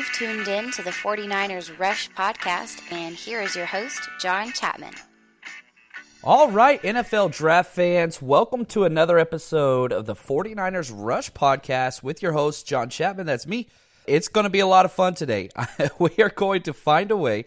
You've tuned in to the 49ers Rush podcast, and here is your host, John Chapman. All right, NFL draft fans, welcome to another episode of the 49ers Rush podcast with your host, John Chapman. That's me. It's going to be a lot of fun today. We are going to find a way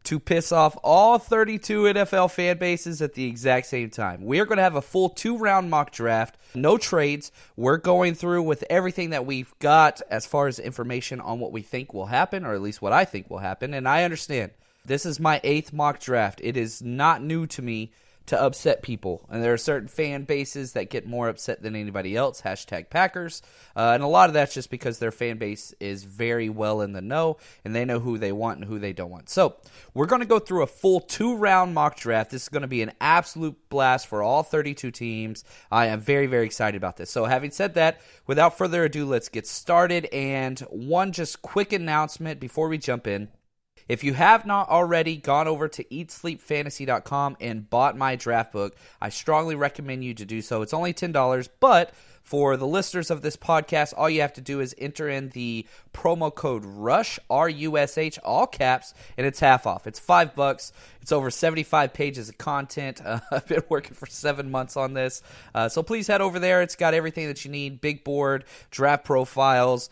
to piss off all 32 NFL fan bases at the exact same time. We are going to have a full 2-round mock draft, no trades. We're going through with everything that we've got as far as information on what we think will happen, or at least what I think will happen. And I understand this is my 8th mock draft. It is not new to me to upset people. And there are certain fan bases that get more upset than anybody else, hashtag Packers. And a lot of that's just because their fan base is very well in the know, and they know who they want and who they don't want. So we're going to go through a full 2-round mock draft. This is going to be an absolute blast for all 32 teams. I am very, very excited about this. So having said that, without further ado, let's get started. And one just quick announcement before we jump in. If you have not already gone over to eatsleepfantasy.com and bought my draft book, I strongly recommend you to do so. It's only $10, but for the listeners of this podcast, all you have to do is enter in the promo code RUSH, R-U-S-H, all caps, and it's half off. It's $5. It's over 75 pages of content. I've been working for 7 months on this. So please head over there. It's got everything that you need. Big board, draft profiles,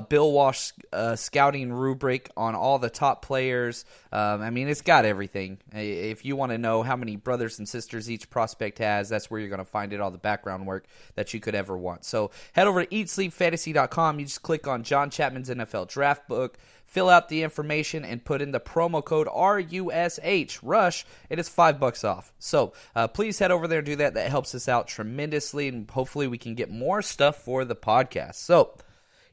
Bill Walsh scouting rubric on all the top players. It's got everything. If you want to know how many brothers and sisters each prospect has, that's where you're going to find it, all the background work that you could ever want. So head over to eatsleepfantasy.com. You just click on John Chapman's NFL Draft Book, fill out the information, and put in the promo code RUSH, RUSH. It is $5 off. So please head over there and do that. That helps us out tremendously, and hopefully we can get more stuff for the podcast. So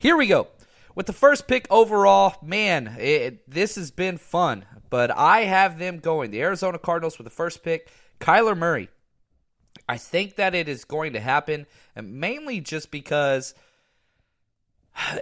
here we go. With the first pick overall, man, this has been fun. But I have them going. The Arizona Cardinals with the first pick, Kyler Murray. I think that it is going to happen, and mainly just because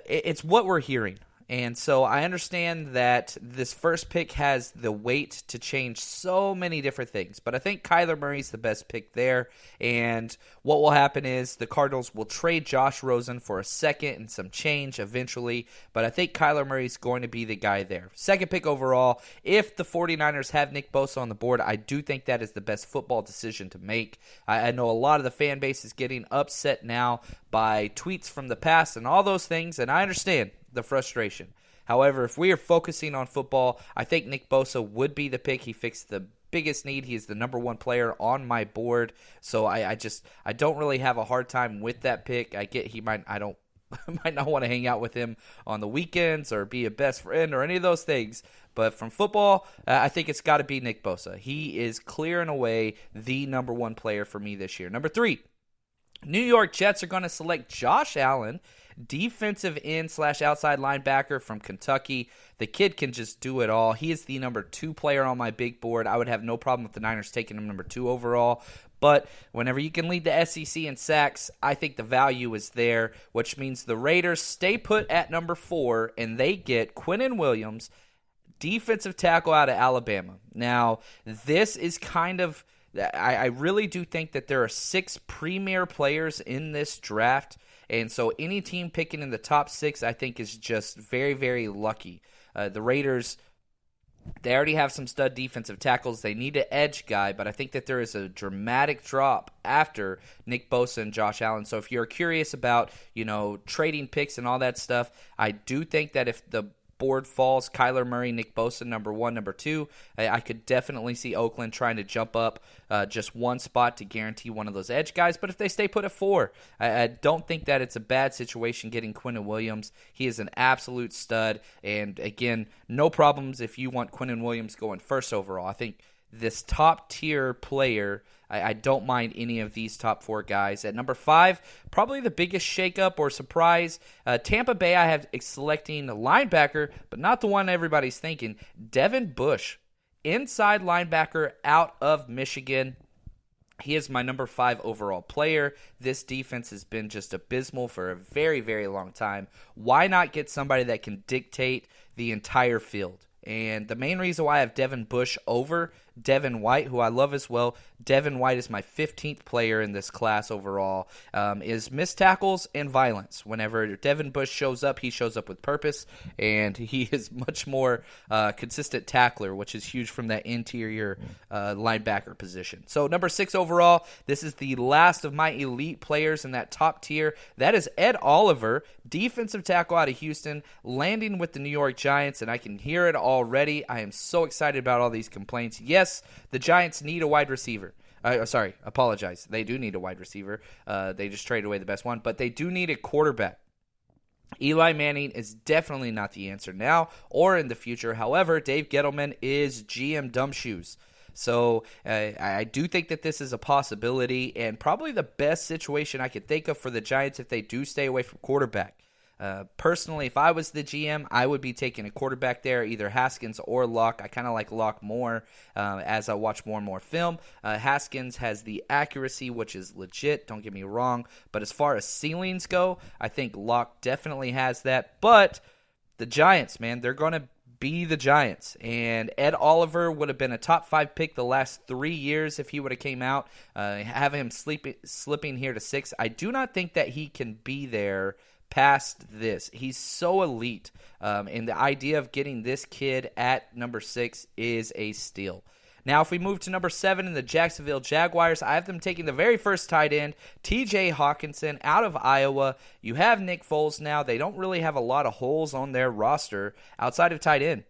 it's what we're hearing. And so I understand that this first pick has the weight to change so many different things. But I think Kyler Murray's the best pick there. And what will happen is the Cardinals will trade Josh Rosen for a second and some change eventually. But I think Kyler Murray's going to be the guy there. Second pick overall, if the 49ers have Nick Bosa on the board, I do think that is the best football decision to make. I know a lot of the fan base is getting upset now by tweets from the past and all those things. And I understand the frustration. However, if we are focusing on football, I think Nick Bosa would be the pick. He fixed the biggest need. He is the number 1 player on my board. So I don't really have a hard time with that pick. I get I might not want to hang out with him on the weekends or be a best friend or any of those things. But from football, I think it's got to be Nick Bosa. He is clear and away the number 1 player for me this year. Number 3, New York Jets are going to select Josh Allen, defensive end / outside linebacker from Kentucky. The kid can just do it all. He is the number 2 player on my big board. I would have no problem with the Niners taking him number 2 overall. But whenever you can lead the SEC in sacks, I think the value is there, which means the Raiders stay put at number 4, and they get Quinnen Williams, defensive tackle out of Alabama. Now, this is kind of I really do think that there are 6 premier players in this draft, and so any team picking in the top 6 I think is just very, very lucky. The Raiders, they already have some stud defensive tackles. They need an edge guy, but I think that there is a dramatic drop after Nick Bosa and Josh Allen. So if you're curious about, trading picks and all that stuff, I do think that if the board falls, Kyler Murray, Nick Bosa, number 1, number 2. I could definitely see Oakland trying to jump up just one spot to guarantee one of those edge guys. But if they stay put at 4, I don't think that it's a bad situation getting Quinnen Williams. He is an absolute stud. And again, no problems if you want Quinnen Williams going first overall. I think this top tier player, I don't mind any of these top 4 guys. At number 5, probably the biggest shakeup or surprise, Tampa Bay, I have selecting a linebacker, but not the one everybody's thinking. Devin Bush, inside linebacker out of Michigan. He is my number 5 overall player. This defense has been just abysmal for a very, very long time. Why not get somebody that can dictate the entire field? And the main reason why I have Devin Bush over Devin White, who I love as well. Devin White is my 15th player in this class overall. Is missed tackles and violence. Whenever Devin Bush shows up, he shows up with purpose, and he is much more consistent tackler, which is huge from that interior linebacker position. So number 6 overall, this is the last of my elite players in that top tier. That is Ed Oliver, defensive tackle out of Houston, landing with the New York Giants, and I can hear it already. I am so excited about all these complaints. Yes, the Giants need a wide receiver. Apologize. They do need a wide receiver. They just traded away the best one, but they do need a quarterback. Eli Manning is definitely not the answer now or in the future. However, Dave Gettleman is GM Dumbshoes. So I do think that this is a possibility and probably the best situation I could think of for the Giants if they do stay away from quarterback. Personally, if I was the GM, I would be taking a quarterback there, either Haskins or Luck. I kind of like Luck more as I watch more and more film. Haskins has the accuracy, which is legit, don't get me wrong. But as far as ceilings go, I think Luck definitely has that. But the Giants, man, they're going to be the Giants. And Ed Oliver would have been a top 5 pick the last 3 years if he would have came out. Have him slipping here to 6. I do not think that he can be there past this. He's so elite, and the idea of getting this kid at number 6 is a steal. Now, if we move to number 7 in the Jacksonville Jaguars, I have them taking the very first tight end, T.J. Hawkinson out of Iowa. You have Nick Foles now. They don't really have a lot of holes on their roster outside of tight end.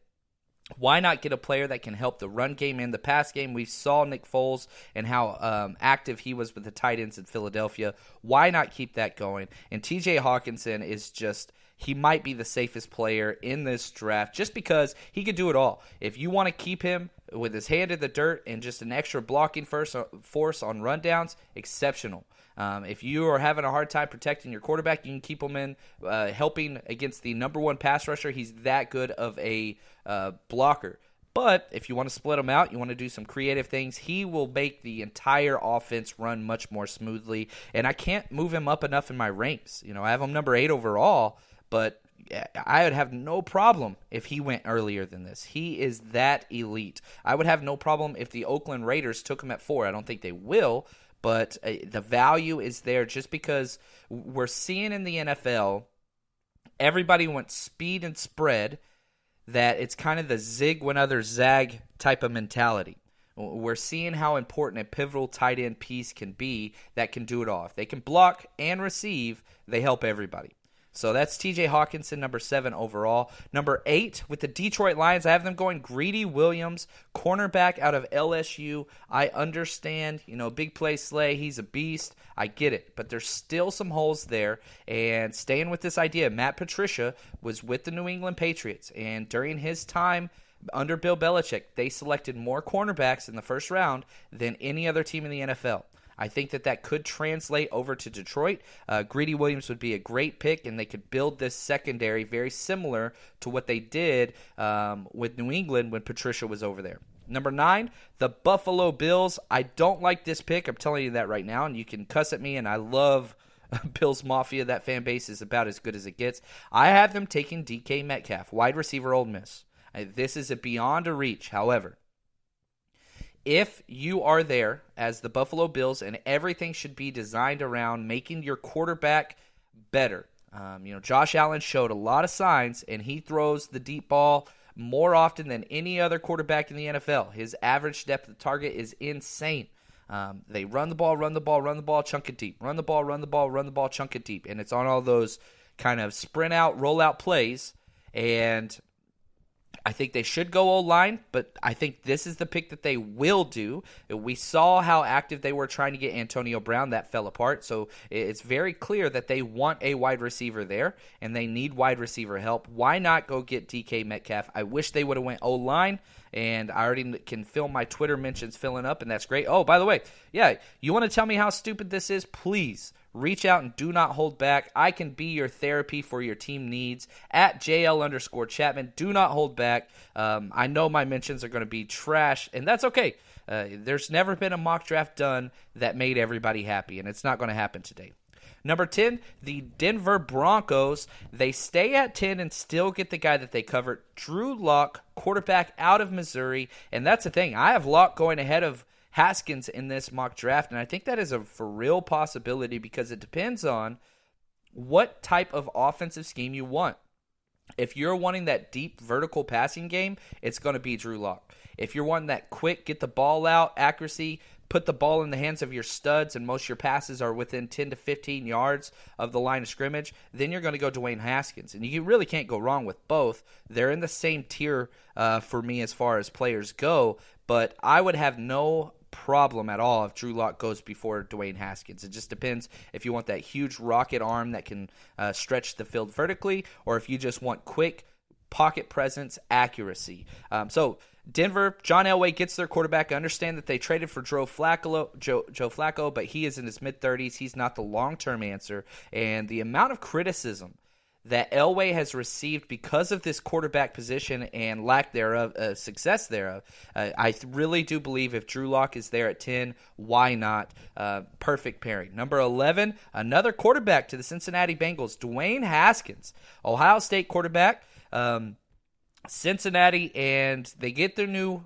Why not get a player that can help the run game and the pass game? We saw Nick Foles and how active he was with the tight ends in Philadelphia. Why not keep that going? And T.J. Hawkinson is just, he might be the safest player in this draft just because he could do it all. If you want to keep him with his hand in the dirt and just an extra blocking force on rundowns, exceptional. If you are having a hard time protecting your quarterback, you can keep him in helping against the number 1 pass rusher. He's that good of a blocker. But if you want to split him out, you want to do some creative things, he will make the entire offense run much more smoothly. And I can't move him up enough in my ranks. I have him number 8 overall, but I would have no problem if he went earlier than this. He is that elite. I would have no problem if the Oakland Raiders took him at 4. I don't think they will, but the value is there just because we're seeing in the NFL, everybody wants speed and spread, that it's kind of the zig when others zag type of mentality. We're seeing how important a pivotal tight end piece can be that can do it all. If they can block and receive, they help everybody. So that's T.J. Hawkinson, number 7 overall. Number 8, with the Detroit Lions, I have them going Greedy Williams, cornerback out of LSU. I understand, big play Slay, he's a beast. I get it. But there's still some holes there. And staying with this idea, Matt Patricia was with the New England Patriots. And during his time under Bill Belichick, they selected more cornerbacks in the first round than any other team in the NFL. I think that could translate over to Detroit. Greedy Williams would be a great pick, and they could build this secondary very similar to what they did with New England when Patricia was over there. Number 9, the Buffalo Bills. I don't like this pick. I'm telling you that right now, and you can cuss at me, and I love Bills Mafia. That fan base is about as good as it gets. I have them taking DK Metcalf, wide receiver, Ole Miss. This is beyond a reach, however. If you are there as the Buffalo Bills and everything should be designed around making your quarterback better. Josh Allen showed a lot of signs, and he throws the deep ball more often than any other quarterback in the NFL. His average depth of target is insane. They run the ball, chunk it deep. Run the ball, chunk it deep. And it's on all those kind of sprint out, roll out plays. And I think they should go O-line, but I think this is the pick that they will do. We saw how active they were trying to get Antonio Brown. That fell apart. So it's very clear that they want a wide receiver there, and they need wide receiver help. Why not go get DK Metcalf? I wish they would have went O-line, and I already can feel my Twitter mentions filling up, and that's great. Oh, by the way, you want to tell me how stupid this is? Please. Reach out and do not hold back. I can be your therapy for your team needs. At JL_Chapman. Do not hold back. I know my mentions are going to be trash, and that's okay. There's never been a mock draft done that made everybody happy, and it's not going to happen today. Number 10, the Denver Broncos. They stay at 10 and still get the guy that they covered, Drew Lock, quarterback out of Missouri. And that's the thing. I have Lock going ahead of Haskins in this mock draft, and I think that is a for real possibility because it depends on what type of offensive scheme you want. If you're wanting that deep vertical passing game, it's going to be Drew Lock. If you're wanting that quick, get the ball out, accuracy, put the ball in the hands of your studs, and most of your passes are within 10 to 15 yards of the line of scrimmage, then you're going to go Dwayne Haskins. And you really can't go wrong with both. They're in the same tier for me as far as players go, but I would have no problem at all if Drew Lock goes before Dwayne Haskins. It just depends if you want that huge rocket arm that can stretch the field vertically, or if you just want quick pocket presence, accuracy. So Denver, John Elway gets their quarterback. I understand that they traded for Joe Flacco, but he is in his mid-30s. He's not the long-term answer. And the amount of criticism that Elway has received because of this quarterback position and lack thereof, success thereof, I really do believe if Drew Lock is there at 10, why not? Perfect pairing. Number 11, another quarterback to the Cincinnati Bengals, Dwayne Haskins, Ohio State quarterback. Cincinnati, and they get their new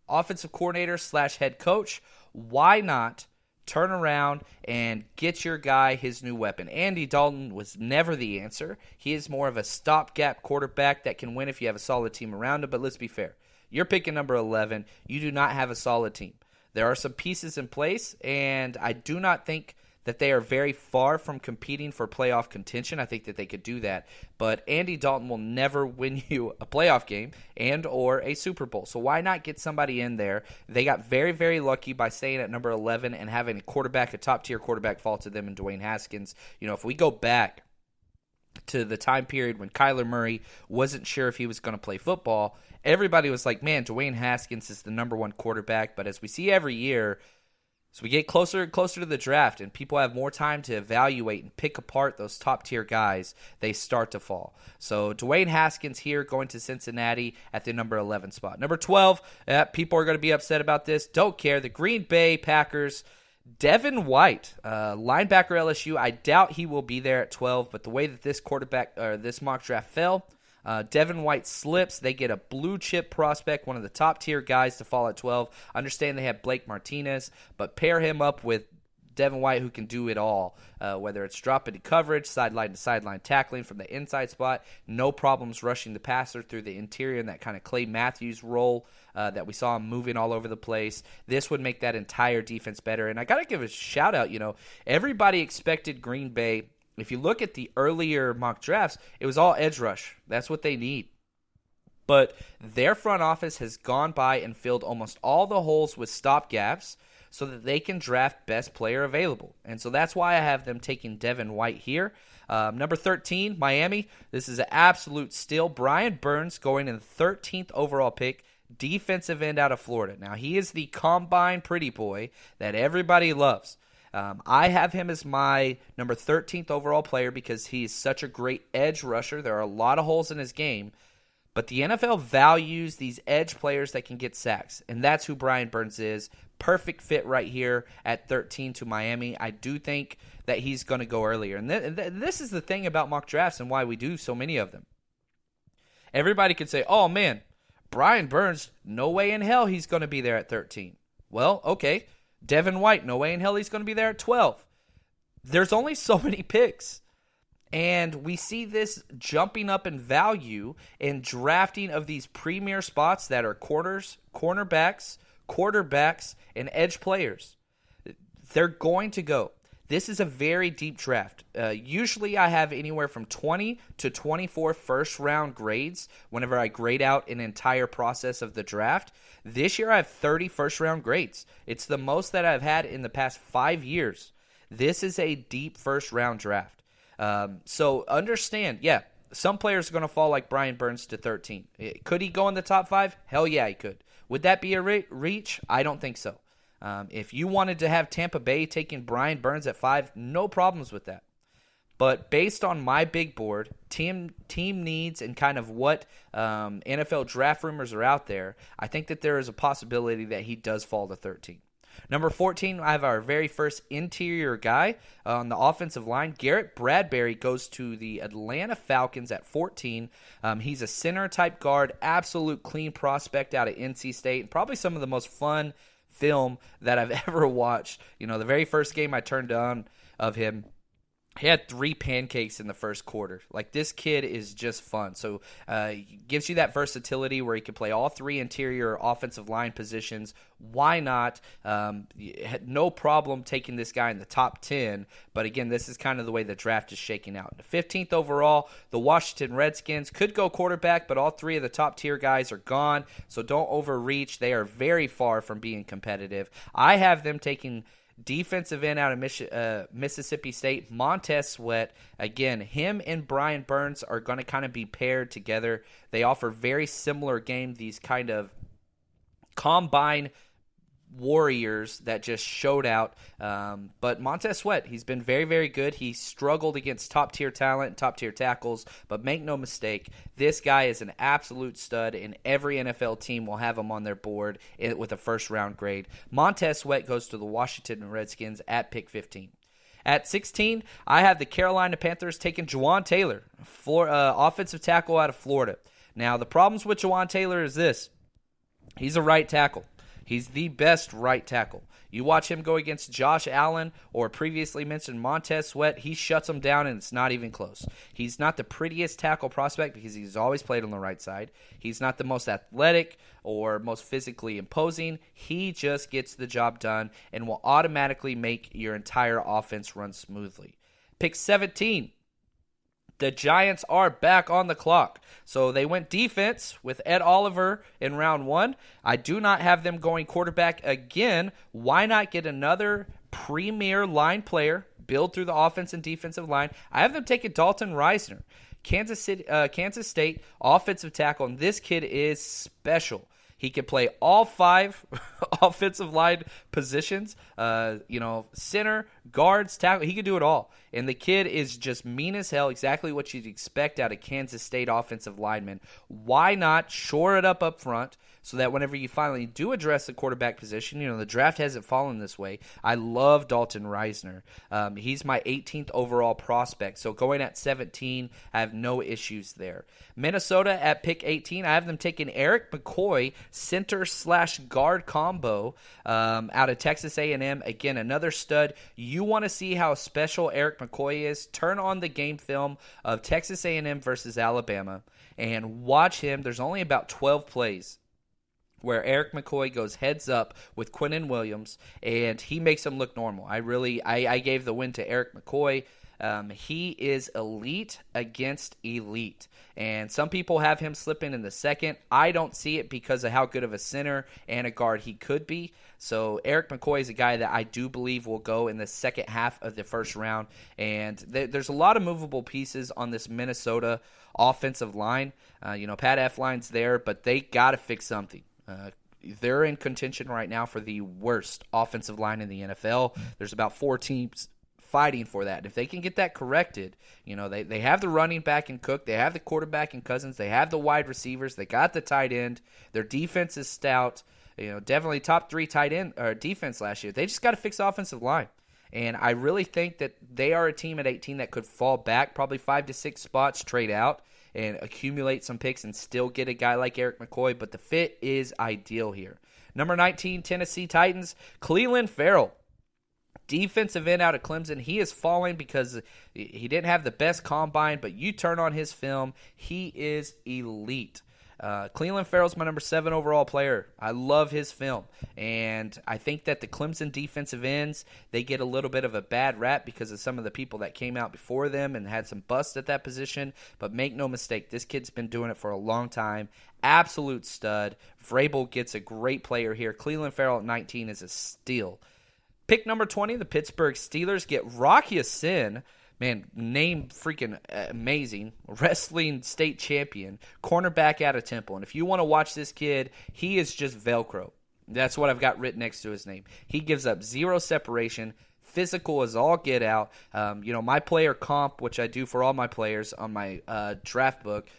offensive coordinator / head coach. Why not turn around and get your guy his new weapon? Andy Dalton was never the answer. He is more of a stopgap quarterback that can win if you have a solid team around him, but let's be fair. You're picking number 11. You do not have a solid team. There are some pieces in place, and I do not think that they are very far from competing for playoff contention. I think that they could do that. But Andy Dalton will never win you a playoff game and or a Super Bowl. So why not get somebody in there? They got very, very lucky by staying at number 11 and having a top-tier quarterback fall to them in Dwayne Haskins. You know, if we go back to the time period when Kyler Murray wasn't sure if he was going to play football, everybody was like, man, Dwayne Haskins is the number one quarterback. But as we see every year, so we get closer and closer to the draft, and people have more time to evaluate and pick apart those top-tier guys. They start to fall. So Dwayne Haskins here going to Cincinnati at the number 11 spot. Number 12, people are going to be upset about this. Don't care. The Green Bay Packers, Devin White, linebacker LSU. I doubt he will be there at 12, but the way that this mock draft fell, Devin White slips. They get a blue-chip prospect, one of the top-tier guys to fall at 12. Understand they have Blake Martinez, but pair him up with Devin White, who can do it all, whether it's drop into coverage, sideline to sideline tackling from the inside spot, no problems rushing the passer through the interior in that kind of Clay Matthews role that we saw him moving all over the place. This would make that entire defense better. And I got to give a shout-out, everybody expected Green Bay. If you look at the earlier mock drafts, it was all edge rush. That's what they need. But their front office has gone by and filled almost all the holes with stopgaps so that they can draft best player available. And so that's why I have them taking Devin White here. Number 13, Miami. This is an absolute steal. Brian Burns going in the 13th overall pick, defensive end out of Florida. Now, he is the combine pretty boy that everybody loves. I have him as my number 13th overall player because he's such a great edge rusher. There are a lot of holes in his game, but the NFL values these edge players that can get sacks, and that's who Brian Burns is. Perfect fit right here at 13 to Miami. I do think that he's going to go earlier, and this is the thing about mock drafts and why we do so many of them. Everybody could say, oh, man, Brian Burns, no way in hell he's going to be there at 13. Well, okay. Devin White, no way in hell he's going to be there at 12. There's only so many picks. And we see this jumping up in value in drafting of these premier spots that are corners, cornerbacks, quarterbacks, and edge players. They're going to go. This is a very deep draft. Usually I have anywhere from 20 to 24 first-round grades whenever I grade out an entire process of the draft. This year I have 30 first-round grades. It's the most that I've had in the past 5 years. This is a deep first-round draft. So understand, some players are going to fall like Brian Burns to 13. Could he go in the top 5? Hell yeah, he could. Would that be a reach? I don't think so. If you wanted to have Tampa Bay taking Brian Burns at 5, no problems with that. But based on my big board, team needs, and kind of what NFL draft rumors are out there, I think that there is a possibility that he does fall to 13. Number 14, I have our very first interior guy on the offensive line. Garrett Bradbury goes to the Atlanta Falcons at 14. He's a center-type guard, absolute clean prospect out of NC State, and probably some of the most fun film that I've ever watched. The very first game I turned on of him, he had 3 pancakes in the first quarter. Like, this kid is just fun. So, he gives you that versatility where he can play all 3 interior offensive line positions. Why not? Had no problem taking this guy in the top 10. But, again, this is kind of the way the draft is shaking out. The 15th overall, the Washington Redskins could go quarterback, but all 3 of the top-tier guys are gone. So, don't overreach. They are very far from being competitive. I have them taking defensive end out of Mississippi State, Montez Sweat. Again, him and Brian Burns are going to kind of be paired together. They offer very similar game, these kind of combine warriors that just showed out. But Montez Sweat, he's been very, very good. He struggled against top-tier talent, top-tier tackles, but make no mistake, this guy is an absolute stud, and every NFL team will have him on their board with a first-round grade. Montez Sweat goes to the Washington Redskins at pick 15. At 16, I have the Carolina Panthers taking Juwan Taylor, offensive tackle out of Florida. Now, the problems with Juwan Taylor is this. He's a right tackle. He's the best right tackle. You watch him go against Josh Allen or previously mentioned Montez Sweat, he shuts him down and it's not even close. He's not the prettiest tackle prospect because he's always played on the right side. He's not the most athletic or most physically imposing. He just gets the job done and will automatically make your entire offense run smoothly. Pick 17. The Giants are back on the clock. So they went defense with Ed Oliver in round 1. I do not have them going quarterback again. Why not get another premier line player, build through the offense and defensive line? I have them taking Dalton Reisner, Kansas State offensive tackle, and this kid is special. He can play all 5 offensive line positions, center, guards, tackle. He can do it all. And the kid is just mean as hell, exactly what you'd expect out of Kansas State offensive linemen. Why not shore it up front so that whenever you finally do address the quarterback position, the draft hasn't fallen this way. I love Dalton Reisner. He's my 18th overall prospect. So going at 17, I have no issues there. Minnesota at pick 18, I have them taking Eric McCoy, center/guard combo out of Texas A&M. Again, another stud. You want to see how special Eric McCoy is? Turn on the game film of Texas A&M versus Alabama and watch him. There's only about 12 plays where Eric McCoy goes heads up with Quinnen Williams, and he makes him look normal. I gave the win to Eric McCoy. He is elite against elite, and some people have him slipping in the second. I don't see it because of how good of a center and a guard he could be. So Eric McCoy is a guy that I do believe will go in the second half of the first round, and there's a lot of movable pieces on this Minnesota offensive line. Pat Elflein's there, but they got to fix something. They're in contention right now for the worst offensive line in the NFL. There's about 4 teams fighting for that. And if they can get that corrected, they have the running back in Cook, they have the quarterback in Cousins, they have the wide receivers, they got the tight end, their defense is stout. Definitely top 3 tight end or defense last year. They just got to fix the offensive line. And I really think that they are a team at 18 that could fall back probably 5 to 6 spots, trade out, and accumulate some picks and still get a guy like Eric McCoy, but the fit is ideal here. Number 19, Tennessee Titans, Clelin Ferrell. Defensive end out of Clemson. He is falling because he didn't have the best combine, but you turn on his film, he is elite. Clelin Ferrell's my number 7 overall player. I love his film, and I think that the Clemson defensive ends, they get a little bit of a bad rap because of some of the people that came out before them and had some busts at that position, but make no mistake, this kid's been doing it for a long time. Absolute stud. Vrabel gets a great player here. Clelin Ferrell at 19 is a steal. Pick number 20, the Pittsburgh Steelers get Rocky Sin. Man, name freaking amazing. Wrestling state champion, cornerback out of Temple. And if you want to watch this kid, he is just Velcro. That's what I've got written next to his name. He gives up 0 separation, physical as all get out. My player comp, which I do for all my players on my draft book,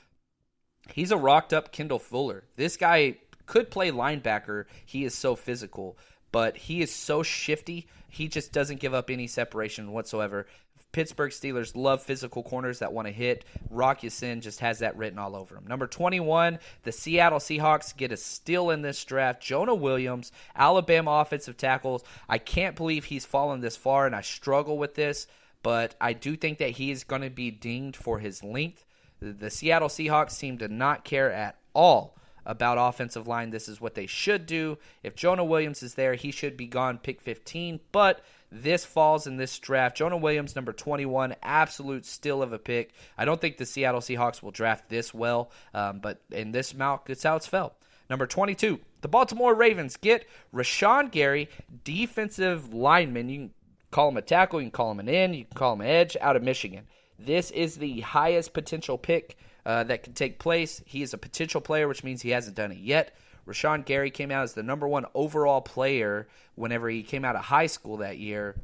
he's a rocked up Kendall Fuller. This guy could play linebacker. He is so physical. but he is so shifty. He just doesn't give up any separation whatsoever. Pittsburgh Steelers love physical corners that want to hit. Rock Ya-Sin just has that written all over him. Number 21, the Seattle Seahawks get a steal in this draft. Jonah Williams, Alabama offensive tackles. I can't believe he's fallen this far, and I struggle with this, but I do think that he is going to be dinged for his length. The Seattle Seahawks seem to not care at all about offensive line. This is what they should do. If Jonah Williams is there, he should be gone pick 15, but this falls in this draft. Jonah Williams, number 21, absolute steal of a pick. I don't think the Seattle Seahawks will draft this well, but in this mock, it's how it's fell. Number 22, the Baltimore Ravens get Rashawn Gary, defensive lineman. You can call him a tackle, you can call him an end, you can call him an edge, out of Michigan. This is the highest potential pick that could take place. He is a potential player, which means he hasn't done it yet. Rashawn Gary came out as the number 1 overall player whenever he came out of high school that year.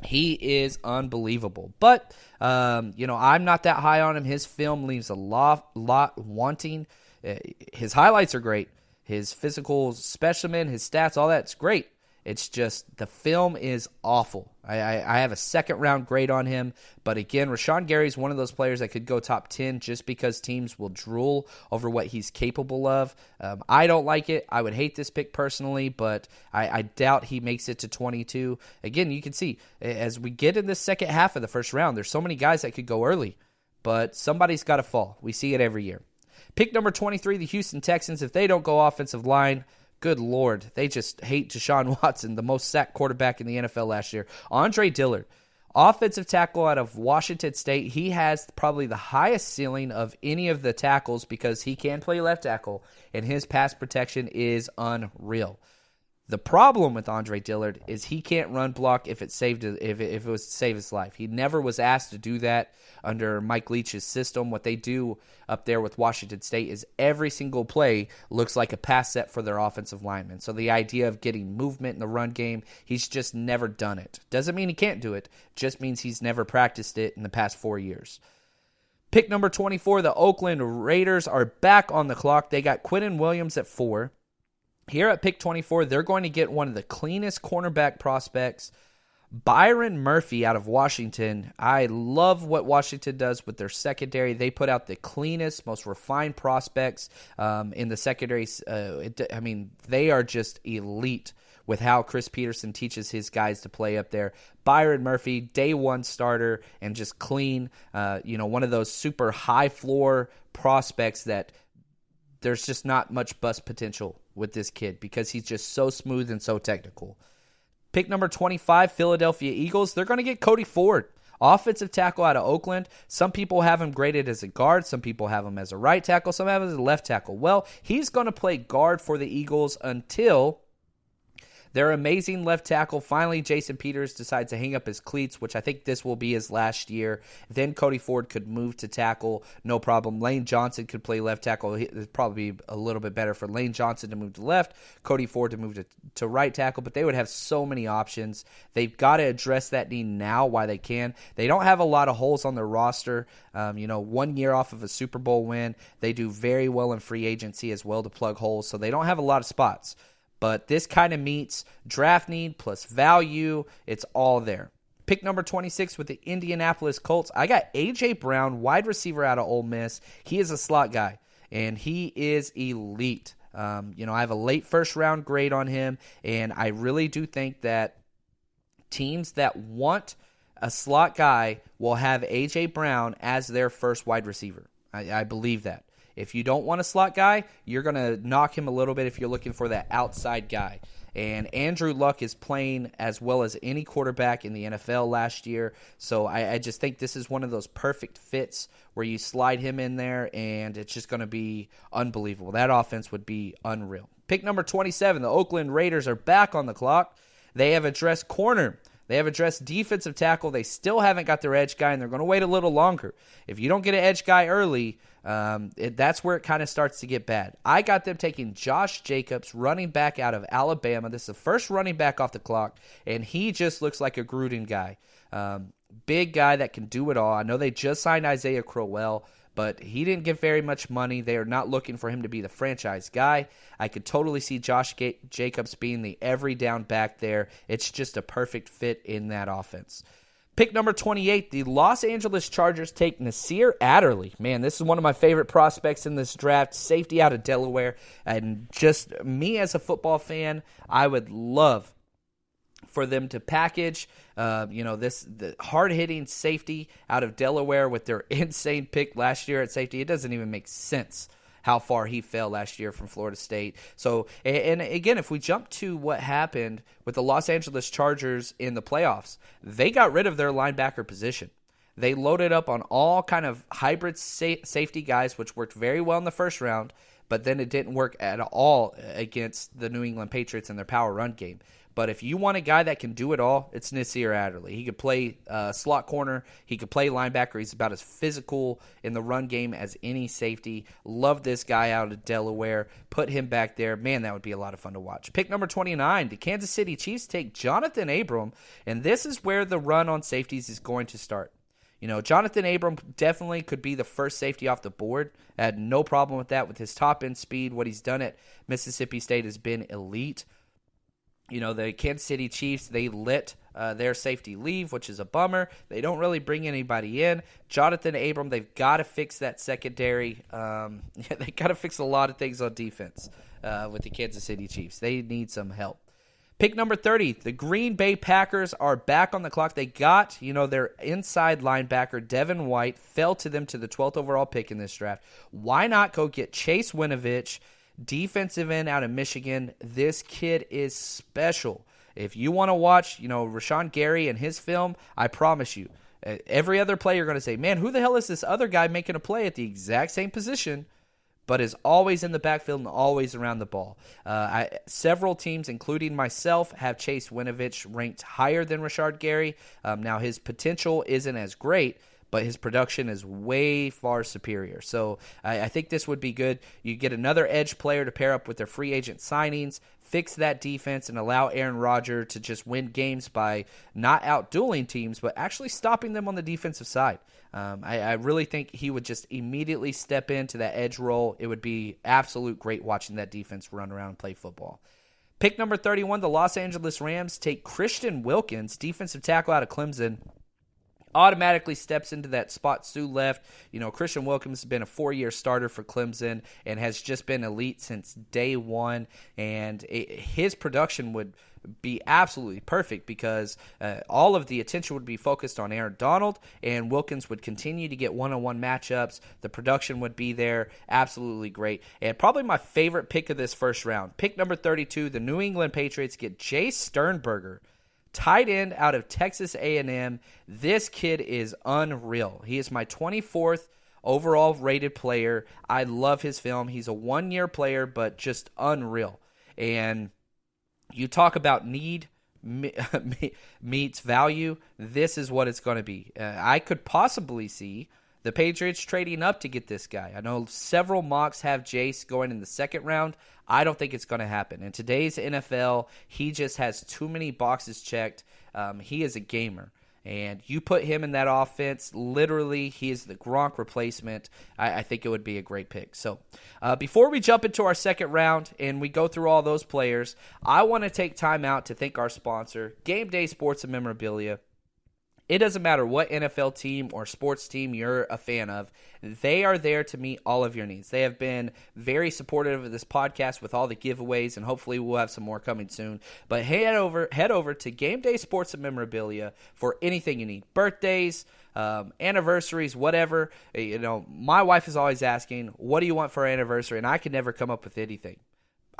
He is unbelievable. But, I'm not that high on him. His film leaves a lot wanting. His highlights are great. His physical specimen, his stats, all that's great. It's just the film is awful. I have a second-round grade on him. But again, Rashawn Gary is one of those players that could go top 10 just because teams will drool over what he's capable of. I don't like it. I would hate this pick personally, but I doubt he makes it to 22. Again, you can see as we get in the second half of the first round, there's so many guys that could go early, but somebody's got to fall. We see it every year. Pick number 23, the Houston Texans. If they don't go offensive line, good Lord, they just hate Deshaun Watson, the most sacked quarterback in the NFL last year. Andre Dillard, offensive tackle out of Washington State. He has probably the highest ceiling of any of the tackles because he can play left tackle, and his pass protection is unreal. The problem with Andre Dillard is he can't run block if it was to save his life. He never was asked to do that under Mike Leach's system. What they do up there with Washington State is every single play looks like a pass set for their offensive linemen. So the idea of getting movement in the run game, he's just never done it. Doesn't mean he can't do it, just means he's never practiced it in the past 4 years. Pick number 24, the Oakland Raiders are back on the clock. They got Quinnen Williams at 4. Here at pick 24, they're going to get one of the cleanest cornerback prospects, Byron Murphy out of Washington. I love what Washington does with their secondary. They put out the cleanest, most refined prospects in the secondary. They are just elite with how Chris Peterson teaches his guys to play up there. Byron Murphy, day one starter, and just clean. One of those super high floor prospects that there's just not much bust potential with this kid because he's just so smooth and so technical. Pick number 25, Philadelphia Eagles. They're going to get Cody Ford, offensive tackle out of Oakland. Some people have him graded as a guard. Some people have him as a right tackle. Some have him as a left tackle. Well, he's going to play guard for the Eagles until their amazing left tackle, finally Jason Peters decides to hang up his cleats, which I think this will be his last year. Then Cody Ford could move to tackle, no problem. Lane Johnson could play left tackle. It'd probably be a little bit better for Lane Johnson to move to left, Cody Ford to move to right tackle, but they would have so many options. They've got to address that need now while they can. They don't have a lot of holes on their roster. 1 year off of a Super Bowl win. They do very well in free agency as well to plug holes, so they don't have a lot of spots. But this kind of meets draft need plus value. It's all there. Pick number 26 with the Indianapolis Colts. I got A.J. Brown, wide receiver out of Ole Miss. He is a slot guy, and he is elite. I have a late first-round grade on him, and I really do think that teams that want a slot guy will have A.J. Brown as their first wide receiver. I believe that. If you don't want a slot guy, you're going to knock him a little bit if you're looking for that outside guy. And Andrew Luck is playing as well as any quarterback in the NFL last year. So I just think this is one of those perfect fits where you slide him in there, and it's just going to be unbelievable. That offense would be unreal. Pick number 27, the Oakland Raiders are back on the clock. They have addressed corner. They have addressed defensive tackle. They still haven't got their edge guy, and they're going to wait a little longer. If you don't get an edge guy early, that's where it kind of starts to get bad. I got them taking Josh Jacobs, running back out of Alabama. This is the first running back off the clock, and he just looks like a Gruden guy. Big guy that can do it all. I know they just signed Isaiah Crowell, but he didn't get very much money. They are not looking for him to be the franchise guy. I could totally see Josh Jacobs being the every down back there. It's just a perfect fit in that offense. Pick number 28, the Los Angeles Chargers take Nasir Adderley. Man, this is one of my favorite prospects in this draft, safety out of Delaware. And just me as a football fan, I would love for them to package, the hard-hitting safety out of Delaware with their insane pick last year at safety. It doesn't even make sense how far he fell last year from Florida State. So, and again, if we jump to what happened with the Los Angeles Chargers in the playoffs, they got rid of their linebacker position. They loaded up on all kind of hybrid safety guys, which worked very well in the first round, but then it didn't work at all against the New England Patriots and their power run game. But if you want a guy that can do it all, it's Nasir Adderley. He could play slot corner. He could play linebacker. He's about as physical in the run game as any safety. Love this guy out of Delaware. Put him back there. Man, that would be a lot of fun to watch. Pick number 29, the Kansas City Chiefs take Jonathan Abram, and this is where the run on safeties is going to start. Jonathan Abram definitely could be the first safety off the board. I had no problem with that with his top-end speed. What he's done at Mississippi State has been elite. The Kansas City Chiefs, they let their safety leave, which is a bummer. They don't really bring anybody in. Jonathan Abram, they've got to fix that secondary. They got to fix a lot of things on defense with the Kansas City Chiefs. They need some help. Pick number 30, the Green Bay Packers are back on the clock. They got, their inside linebacker, Devin White, fell to them to the 12th overall pick in this draft. Why not go get Chase Winovich, defensive end out of Michigan? This kid is special. If you want to watch, Rashawn Gary and his film, I promise you, every other play you're going to say, man, who the hell is this other guy making a play at the exact same position, but is always in the backfield and always around the ball? Several teams, including myself, have Chase Winovich ranked higher than Rashawn Gary. Now, his potential isn't as great, but his production is way far superior. So I think this would be good. You get another edge player to pair up with their free agent signings, fix that defense, and allow Aaron Rodgers to just win games by not out-dueling teams, but actually stopping them on the defensive side. I really think he would just immediately step into that edge role. It would be absolute great watching that defense run around and play football. Pick number 31, the Los Angeles Rams take Christian Wilkins, defensive tackle out of Clemson. Automatically steps into that spot Sue left. Christian Wilkins has been a 4-year starter for Clemson and has just been elite since day one. And his production would be absolutely perfect because all of the attention would be focused on Aaron Donald, and Wilkins would continue to get one-on-one matchups. The production would be there. Absolutely great. And probably my favorite pick of this first round. Pick number 32, the New England Patriots get Jay Sternberger, tight end out of Texas A&M. This kid is unreal. He is my 24th overall rated player. I love his film. He's a 1-year player, but just unreal. And you talk about need meets value. This is what it's going to be. I could possibly see the Patriots trading up to get this guy. I know several mocks have Jace going in the second round. I don't think it's going to happen. In today's NFL, he just has too many boxes checked. He is a gamer. And you put him in that offense, literally, he is the Gronk replacement. I think it would be a great pick. So before we jump into our second round and we go through all those players, I want to take time out to thank our sponsor, Game Day Sports and Memorabilia. It doesn't matter what NFL team or sports team you're a fan of. They are there to meet all of your needs. They have been very supportive of this podcast with all the giveaways, and hopefully we'll have some more coming soon. But head over to Game Day Sports and Memorabilia for anything you need. Birthdays, anniversaries, whatever. My wife is always asking, what do you want for our anniversary? And I can never come up with anything.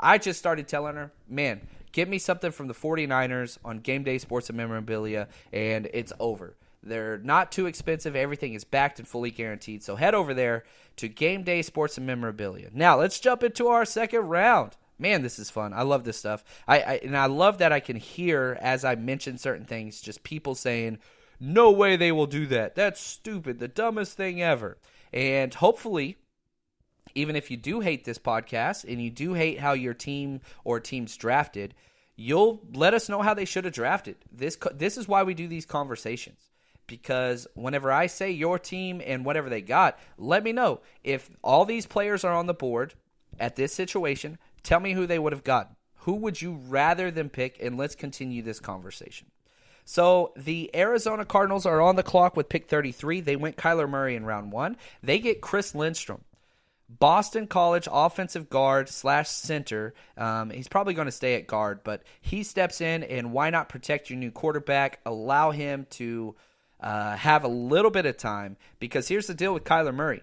I just started telling her, man, get me something from the 49ers on Game Day Sports and Memorabilia, and it's over. They're not too expensive. Everything is backed and fully guaranteed. So head over there to Game Day Sports and Memorabilia. Now, let's jump into our second round. Man, this is fun. I love this stuff. And I love that I can hear, as I mention certain things, just people saying, no way they will do that. That's stupid. The dumbest thing ever. And hopefully, even if you do hate this podcast and you do hate how your team or team's drafted, you'll let us know how they should have drafted. This is why we do these conversations, because whenever I say your team and whatever they got, let me know. If all these players are on the board at this situation, tell me who they would have gotten. Who would you rather them pick? And let's continue this conversation. So the Arizona Cardinals are on the clock with pick 33. They went Kyler Murray in round 1. They get Chris Lindstrom, Boston College offensive guard / center. He's probably going to stay at guard, but he steps in, and why not protect your new quarterback? Allow him to have a little bit of time, because here's the deal with Kyler Murray.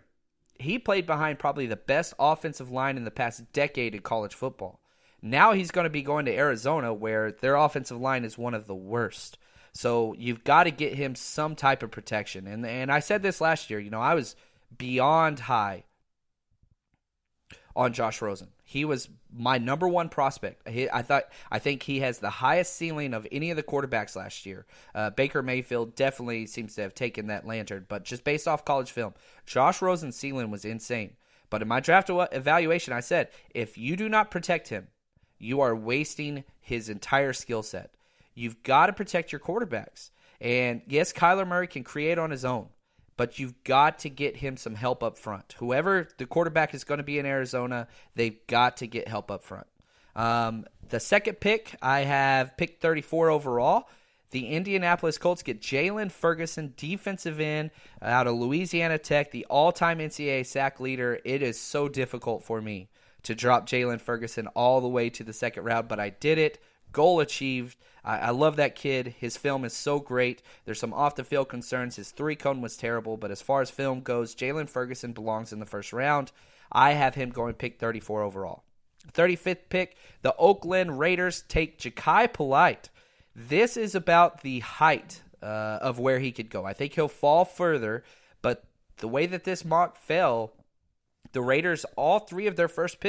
He played behind probably the best offensive line in the past decade in college football. Now he's going to be going to Arizona, where their offensive line is one of the worst. So you've got to get him some type of protection. And I said this last year. I was beyond high on Josh Rosen. He was my number one prospect. I think he has the highest ceiling of any of the quarterbacks last year. Baker Mayfield definitely seems to have taken that lantern, but just based off college film, Josh Rosen's ceiling was insane. But in my draft evaluation, I said, if you do not protect him, you are wasting his entire skill set. You've got to protect your quarterbacks. And yes, Kyler Murray can create on his own, but you've got to get him some help up front. Whoever the quarterback is going to be in Arizona, they've got to get help up front. The second pick, I have pick 34 overall. The Indianapolis Colts get Jalen Ferguson, defensive end out of Louisiana Tech, the all-time NCAA sack leader. It is so difficult for me to drop Jalen Ferguson all the way to the second round, but I did it. Goal achieved. I love that kid. His film is so great. There's some off-the-field concerns. His three-cone was terrible, but as far as film goes, Jalen Ferguson belongs in the first round. I have him going pick 34 overall. 35th pick, the Oakland Raiders take Ja'Kai Polite. This is about the height of where he could go. I think he'll fall further, but the way that this mock fell, the Raiders, all three of their first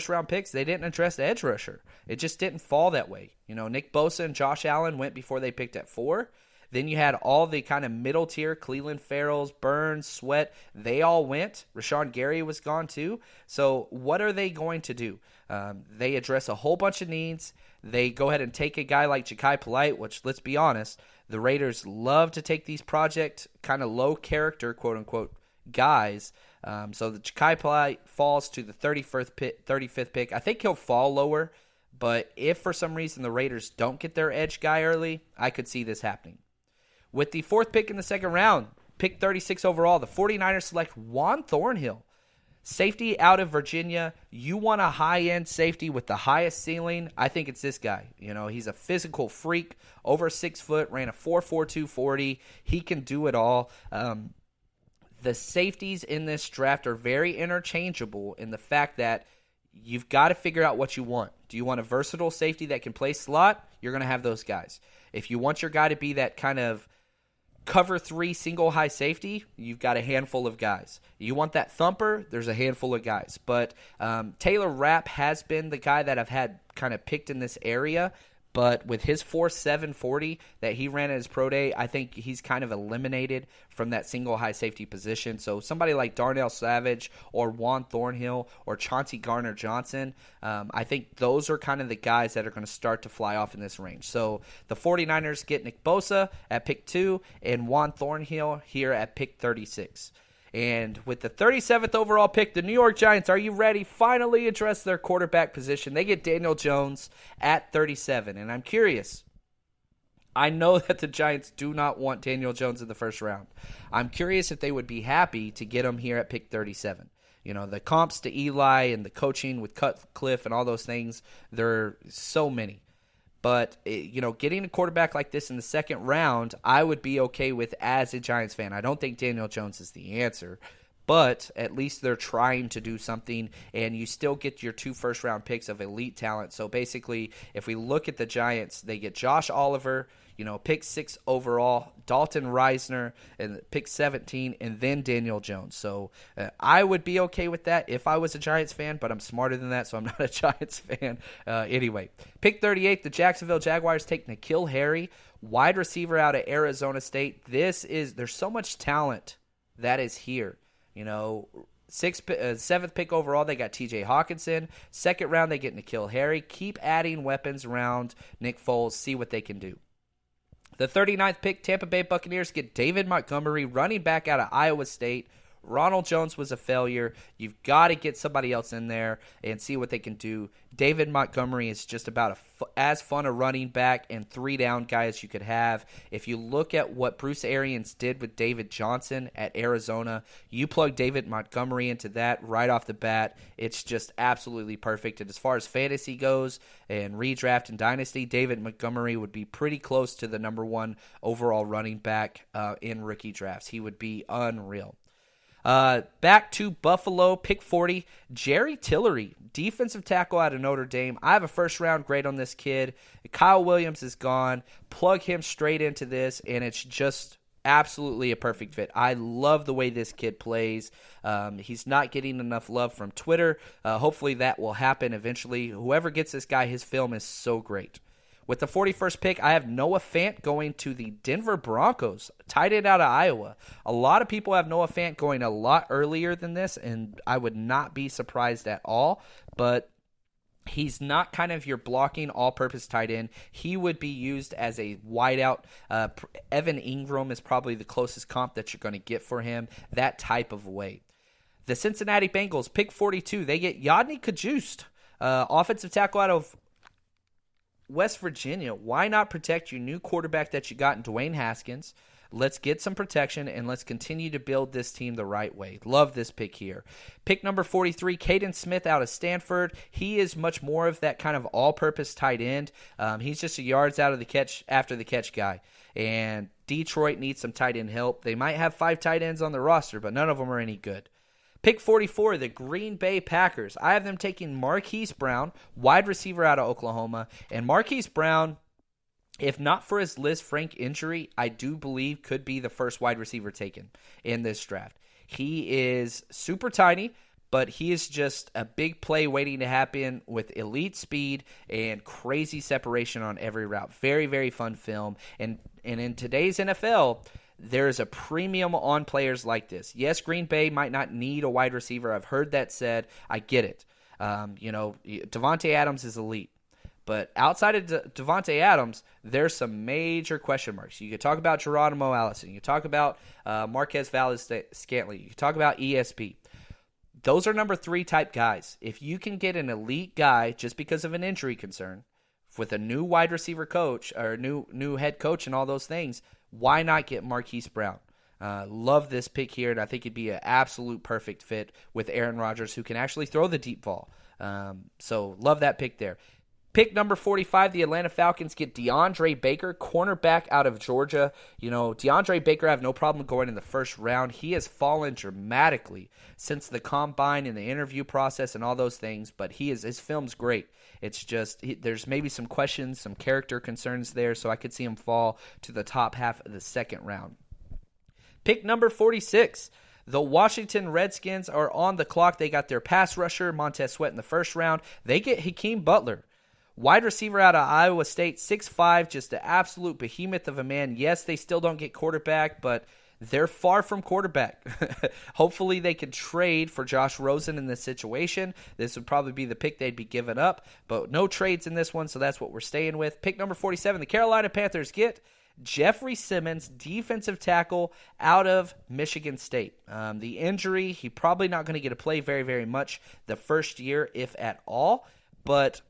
round picks, they didn't address the edge rusher. It just didn't fall that way. Nick Bosa and Josh Allen went before they picked at 4. Then you had all the kind of middle tier, Cleveland Farrells, Burns, Sweat. They all went. Rashawn Gary was gone too. So what are they going to do? They address a whole bunch of needs. They go ahead and take a guy like Ja'Kai Polite, which, let's be honest, the Raiders love to take these project, kind of low character, quote-unquote, guys. So the Ja'Kai Polite falls to the 35th pick. I think he'll fall lower, but if for some reason the Raiders don't get their edge guy early, I could see this happening. With the 4th pick in the second round, pick 36 overall, the 49ers select Juan Thornhill, safety out of Virginia. You want a high-end safety with the highest ceiling? I think it's this guy. He's a physical freak, over 6 foot, ran a 4.42 40. He can do it all. The safeties in this draft are very interchangeable in the fact that you've got to figure out what you want. Do you want a versatile safety that can play slot? You're going to have those guys. If you want your guy to be that kind of cover 3 single high safety, you've got a handful of guys. You want that thumper? There's a handful of guys. But Taylor Rapp has been the guy that I've had kind of picked in this area. But with his 4.7 40 that he ran at his pro day, I think he's kind of eliminated from that single high safety position. So somebody like Darnell Savage or Juan Thornhill or Chauncey Gardner-Johnson, I think those are kind of the guys that are going to start to fly off in this range. So the 49ers get Nick Bosa at pick 2 and Juan Thornhill here at pick 36. And with the 37th overall pick, the New York Giants, are you ready? Finally address their quarterback position. They get Daniel Jones at 37. And I'm curious. I know that the Giants do not want Daniel Jones in the first round. I'm curious if they would be happy to get him here at pick 37. The comps to Eli and the coaching with Cutcliffe and all those things, there are so many. But, getting a quarterback like this in the second round, I would be okay with as a Giants fan. I don't think Daniel Jones is the answer, but at least they're trying to do something, and you still get your 2 first-round picks of elite talent. So basically, if we look at the Giants, they get Josh Oliver, pick 6 overall, Dalton Reisner, and pick 17, and then Daniel Jones. So I would be okay with that if I was a Giants fan, but I'm smarter than that, so I'm not a Giants fan. Anyway, pick 38, the Jacksonville Jaguars take N'Keal Harry, wide receiver out of Arizona State. There's so much talent that is here. 7th pick overall, they got TJ Hawkinson. Second round, they get N'Keal Harry. Keep adding weapons around Nick Foles, see what they can do. The 39th pick, Tampa Bay Buccaneers get David Montgomery, running back out of Iowa State. Ronald Jones was a failure. You've got to get somebody else in there and see what they can do. David Montgomery is just about as fun a running back and 3-down guy as you could have. If you look at what Bruce Arians did with David Johnson at Arizona, you plug David Montgomery into that right off the bat, it's just absolutely perfect. And as far as fantasy goes and redraft and dynasty, David Montgomery would be pretty close to the number one overall running back in rookie drafts. He would be unreal. Back to Buffalo, pick 40, Jerry Tillery, defensive tackle out of Notre Dame. I have a first-round grade on this kid. Kyle Williams is gone. Plug him straight into this, and it's just absolutely a perfect fit. I love the way this kid plays. He's not getting enough love from Twitter. Hopefully that will happen eventually. Whoever gets this guy, his film is so great. With the 41st pick, I have Noah Fant going to the Denver Broncos, tight end out of Iowa. A lot of people have Noah Fant going a lot earlier than this, and I would not be surprised at all. But he's not kind of your blocking all-purpose tight end. He would be used as a wideout. Evan Ingram is probably the closest comp that you're going to get for him, that type of way. The Cincinnati Bengals, pick 42, they get Yodny Kajust, offensive tackle out of West Virginia. Why not protect your new quarterback that you got in Dwayne Haskins? Let's get some protection, and let's continue to build this team the right way. Love this pick here. Pick number 43, Caden Smith out of Stanford. He is much more of that kind of all-purpose tight end. He's just a yards out of the catch after the catch guy. And Detroit needs some tight end help. They might have 5 tight ends on the roster, but none of them are any good. Pick 44, the Green Bay Packers. I have them taking Marquise Brown, wide receiver out of Oklahoma. And Marquise Brown, if not for his Liz Frank injury, I do believe could be the first wide receiver taken in this draft. He is super tiny, but he is just a big play waiting to happen with elite speed and crazy separation on every route. Very, very fun film. And in today's NFL, there is a premium on players like this. Yes, Green Bay might not need a wide receiver. I've heard that said. I get it. Devontae Adams is elite. But outside of Devontae Adams, there's some major question marks. You could talk about Geronimo Allison. You could talk about Marquez Valdes-Scantling. You could talk about ESP. Those are number 3 type guys. If you can get an elite guy just because of an injury concern with a new wide receiver coach or new head coach and all those things, why not get Marquise Brown? Love this pick here, and I think it'd be an absolute perfect fit with Aaron Rodgers, who can actually throw the deep ball. So love that pick there. Pick number 45, the Atlanta Falcons get DeAndre Baker, cornerback out of Georgia. DeAndre Baker, I have no problem going in the first round. He has fallen dramatically since the combine and the interview process and all those things, but his film's great. It's just there's maybe some questions, some character concerns there, so I could see him fall to the top half of the second round. Pick number 46. The Washington Redskins are on the clock. They got their pass rusher, Montez Sweat, in the first round. They get Hakeem Butler, wide receiver out of Iowa State, 6'5", just an absolute behemoth of a man. Yes, they still don't get quarterback, but they're far from quarterback. Hopefully they can trade for Josh Rosen in this situation. This would probably be the pick they'd be giving up, but no trades in this one, so that's what we're staying with. Pick number 47, the Carolina Panthers get Jeffrey Simmons, defensive tackle out of Michigan State. The injury, he probably not going to get to play very, very much the first year, if at all, but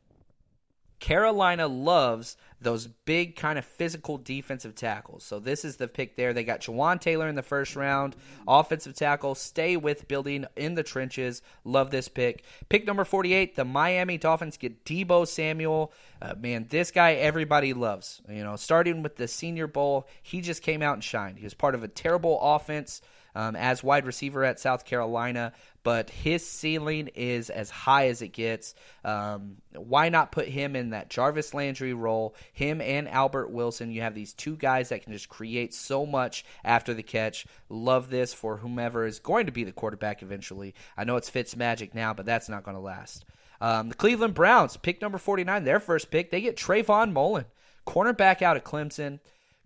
Carolina loves those big kind of physical defensive tackles. So this is the pick there. They got Jawan Taylor in the first round, offensive tackle, stay with building in the trenches. Love this pick. Pick number 48, the Miami Dolphins get Deebo Samuel. Man, this guy everybody loves. Starting with the Senior Bowl, he just came out and shined. He was part of a terrible offense as wide receiver at South Carolina, but his ceiling is as high as it gets. Why not put him in that Jarvis Landry role? Him and Albert Wilson, you have these 2 guys that can just create so much after the catch. Love this for whomever is going to be the quarterback eventually. I know it's Fitzmagic now, but that's not going to last. The Cleveland Browns, pick number 49, their first pick, they get Trayvon Mullen, cornerback out of Clemson.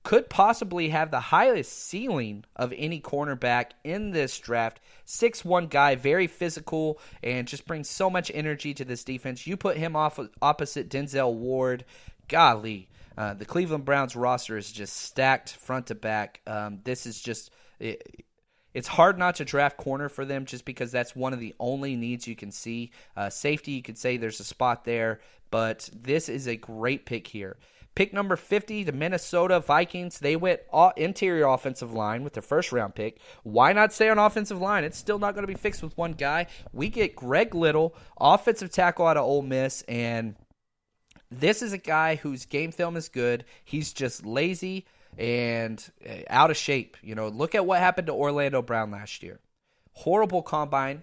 Could possibly have the highest ceiling of any cornerback in this draft. 6'1" guy, very physical, and just brings so much energy to this defense. You put him opposite Denzel Ward, golly, The Cleveland Browns roster is just stacked front to back. This is just it's hard not to draft corner for them just because that's one of the only needs you can see. Safety, you could say there's a spot there, but this is a great pick here. Pick number 50, the Minnesota Vikings. They went interior offensive line with their first-round pick. Why not stay on offensive line? It's still not going to be fixed with one guy. We get Greg Little, offensive tackle out of Ole Miss, and this is a guy whose game film is good. He's just lazy and out of shape. Look at what happened to Orlando Brown last year. Horrible combine,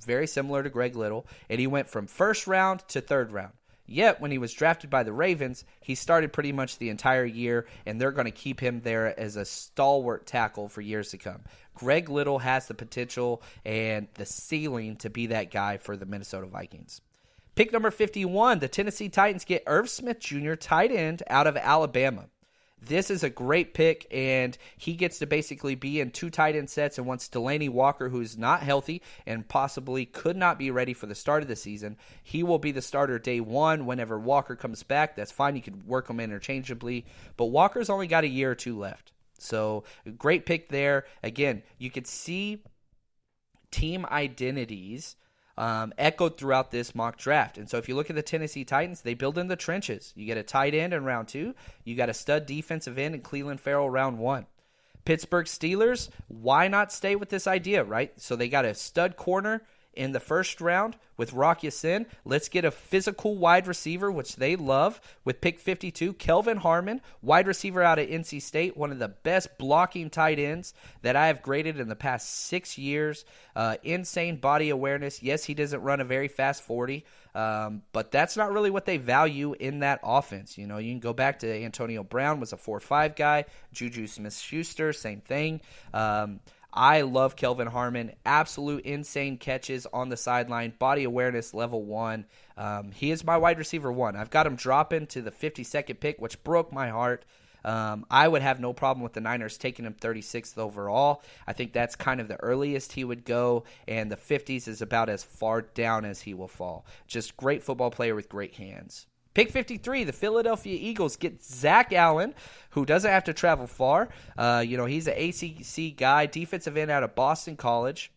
very similar to Greg Little, and he went from first round to third round. Yet, when he was drafted by the Ravens, he started pretty much the entire year, and they're going to keep him there as a stalwart tackle for years to come. Greg Little has the potential and the ceiling to be that guy for the Minnesota Vikings. Pick number 51, the Tennessee Titans get Irv Smith Jr., tight end out of Alabama. This is a great pick, and he gets to basically be in two tight end sets. And once Delaney Walker, who's not healthy and possibly could not be ready for the start of the season, he will be the starter day one. Whenever Walker comes back, that's fine. You could work them interchangeably. But Walker's only got a year or two left. So great pick there. Again, you could see team identities echoed throughout this mock draft. And so if you look at the Tennessee Titans, they build in the trenches. You get a tight end in round 2. You got a stud defensive end in Cleveland Farrell round 1. Pittsburgh Steelers, why not stay with this idea, right? So they got a stud corner in the first round with Rock Ya-Sin. Let's get a physical wide receiver, which they love, with pick 52. Kelvin Harmon, wide receiver out of NC State, one of the best blocking tight ends that I have graded in the past 6 years. Insane body awareness. Yes, he doesn't run a very fast 40, but that's not really what they value in that offense. You can go back to Antonio Brown, was a 4.5 guy. Juju Smith-Schuster, same thing. I love Kelvin Harmon. Absolute insane catches on the sideline. Body awareness, level 1. He is my wide receiver 1. I've got him dropping to the 52nd pick, which broke my heart. I would have no problem with the Niners taking him 36th overall. I think that's kind of the earliest he would go, and the 50s is about as far down as he will fall. Just great football player with great hands. Pick 53, the Philadelphia Eagles get Zach Allen, who doesn't have to travel far. He's an ACC guy, defensive end out of Boston College.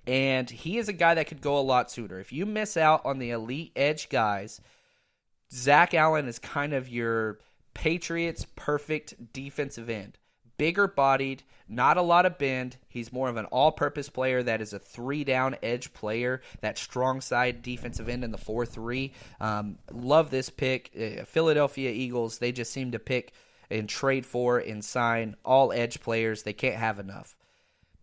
And he is a guy that could go a lot sooner. If you miss out on the elite edge guys, Zach Allen is kind of your Patriots' perfect defensive end. Bigger bodied, not a lot of bend. He's more of an all-purpose player that is a 3-down edge player, that strong side defensive end in the 4-3. Love this pick. Philadelphia Eagles, they just seem to pick and trade for and sign all edge players. They can't have enough.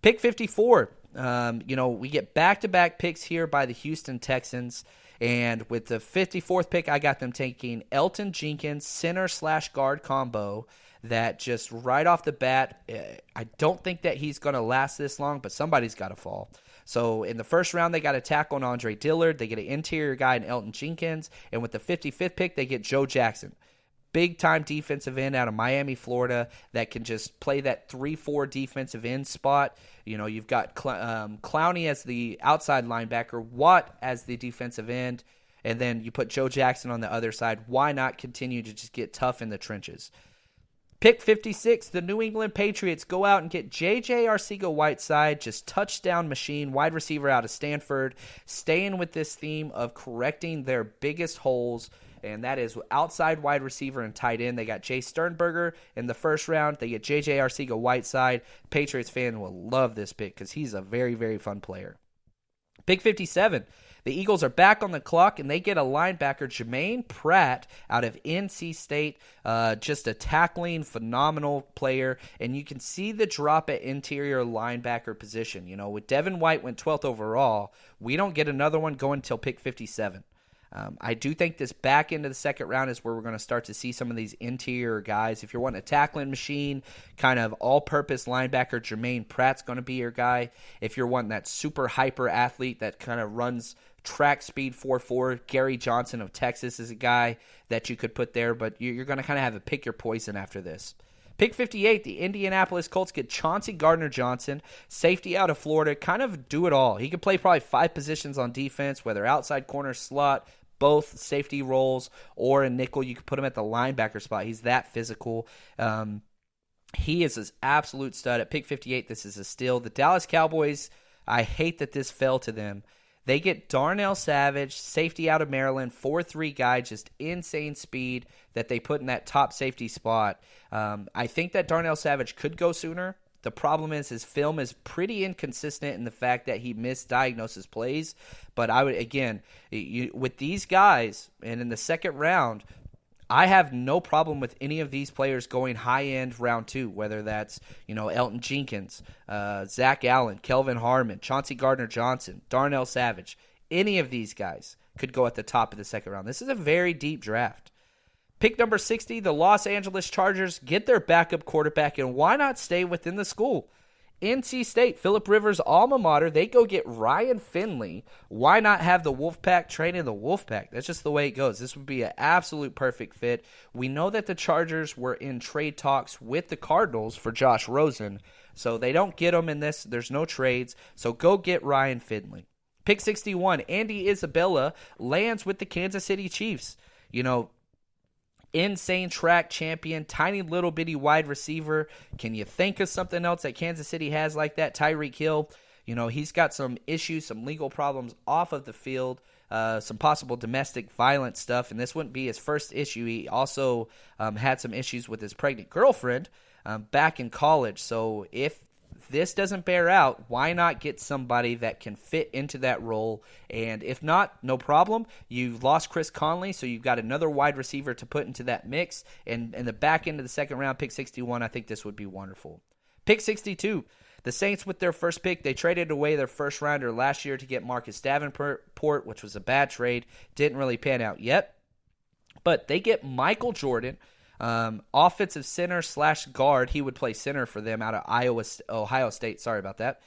Pick 54. We get back-to-back picks here by the Houston Texans. And with the 54th pick, I got them taking Elton Jenkins, center/guard combo. That just right off the bat, I don't think that he's going to last this long, but somebody's got to fall. So in the first round, they got a tackle on Andre Dillard. They get an interior guy in Elton Jenkins. And with the 55th pick, they get Joe Jackson. Big-time defensive end out of Miami, Florida, that can just play that 3-4 defensive end spot. You've got Clowney as the outside linebacker, Watt as the defensive end, and then you put Joe Jackson on the other side. Why not continue to just get tough in the trenches? Pick 56, the New England Patriots go out and get J.J. Arcega-Whiteside, just touchdown machine, wide receiver out of Stanford, staying with this theme of correcting their biggest holes, and that is outside wide receiver and tight end. They got Jay Sternberger in the first round. They get J.J. Arcega-Whiteside. Patriots fan will love this pick because he's a very, very fun player. Pick 57. The Eagles are back on the clock, and they get a linebacker, Jermaine Pratt, out of NC State. Just a tackling, phenomenal player. And you can see the drop at interior linebacker position. With Devin White went 12th overall, we don't get another one going until pick 57. I do think this back end of the second round is where we're going to start to see some of these interior guys. If you're wanting a tackling machine, kind of all-purpose linebacker, Jermaine Pratt's going to be your guy. If you're wanting that super hyper athlete that kind of runs track speed 4.4, Gary Johnson of Texas is a guy that you could put there, but you're going to kind of have to pick your poison after this. Pick 58, the Indianapolis Colts get Chauncey Gardner-Johnson, safety out of Florida, kind of do it all. He could play probably 5 positions on defense, whether outside corner, slot, both safety roles or a nickel. You could put him at the linebacker spot. He's that physical. He is an absolute stud. At pick 58, this is a steal. The Dallas Cowboys, I hate that this fell to them. They get Darnell Savage, safety out of Maryland, 4.3 guy, just insane speed that they put in that top safety spot. I think that Darnell Savage could go sooner. The problem is his film is pretty inconsistent in the fact that he misdiagnoses plays. But I would, again, with these guys, and in the second round, I have no problem with any of these players going high-end round 2, whether that's, Elton Jenkins, Zach Allen, Kelvin Harmon, Chauncey Gardner-Johnson, Darnell Savage. Any of these guys could go at the top of the second round. This is a very deep draft. Pick number 60, the Los Angeles Chargers get their backup quarterback, and why not stay within the school? NC State, Phillip Rivers' alma mater, they go get Ryan Finley. Why not have the Wolfpack train in the Wolfpack? That's just the way it goes. This would be an absolute perfect fit. We know that the Chargers were in trade talks with the Cardinals for Josh Rosen, so they don't get him in this. There's no trades, so go get Ryan Finley. Pick 61, Andy Isabella lands with the Kansas City Chiefs. Insane track champion, tiny little bitty wide receiver. Can you think of something else that Kansas City has like that? Tyreek Hill, he's got some issues, some legal problems off of the field, some possible domestic violence stuff, and this wouldn't be his first issue. He also had some issues with his pregnant girlfriend back in college. So if this doesn't bear out, why not get somebody that can fit into that role? And if not, no problem. You've lost Chris Conley, so you've got another wide receiver to put into that mix. And in the back end of the second round, pick 61, I think this would be wonderful. Pick 62, the Saints with their first pick, they traded away their first rounder last year to get Marcus Davenport, which was a bad trade. Didn't really pan out yet. But they get Michael Jordan, offensive center / guard. He would play center for them out of Ohio State. Sorry about that.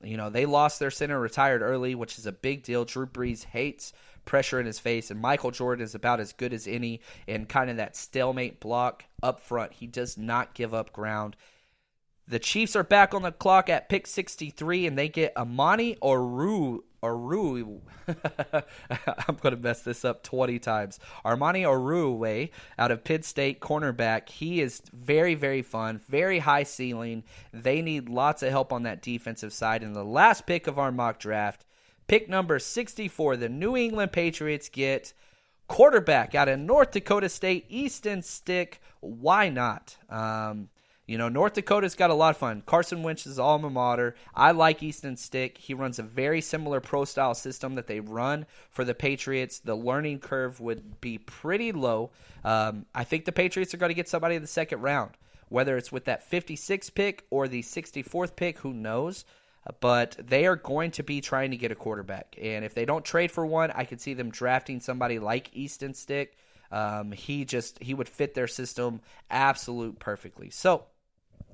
They lost their center, retired early, which is a big deal. Drew Brees hates pressure in his face, and Michael Jordan is about as good as any in kind of that stalemate block up front. He does not give up ground. The Chiefs are back on the clock at pick 63, and they get Amani Oruwariye. I'm going to mess this up 20 times. Armani Oruwariye out of Penn State, cornerback. He is very, very fun, very high ceiling. They need lots of help on that defensive side. And the last pick of our mock draft, pick number 64, the New England Patriots get quarterback out of North Dakota State, Easton Stick. Why not? North Dakota's got a lot of fun. Carson Wentz's alma mater. I like Easton Stick. He runs a very similar pro-style system that they run for the Patriots. The learning curve would be pretty low. I think the Patriots are going to get somebody in the second round, whether it's with that 56th pick or the 64th pick, who knows? But they are going to be trying to get a quarterback. And if they don't trade for one, I could see them drafting somebody like Easton Stick. He would fit their system absolute perfectly. So,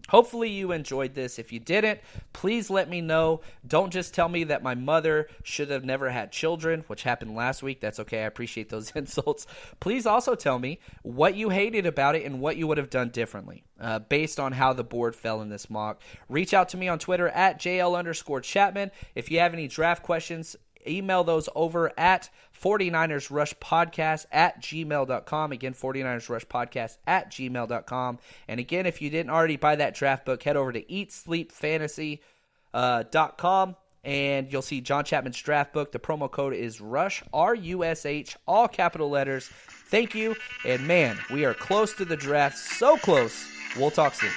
hopefully you enjoyed this. If you didn't, please let me know. Don't just tell me that my mother should have never had children, which happened last week. That's okay. I appreciate those insults. Please also tell me what you hated about it and what you would have done differently based on how the board fell in this mock. Reach out to me on Twitter at JL_Chapman. If you have any draft questions, email those over at 49ersRushPodcast at gmail.com. Again, 49ersRushPodcast at gmail.com. And again, if you didn't already buy that draft book, head over to eatsleepfantasy.com and you'll see John Chapman's draft book. The promo code is RUSH, RUSH, all capital letters. Thank you. And man, we are close to the draft. So close. We'll talk soon.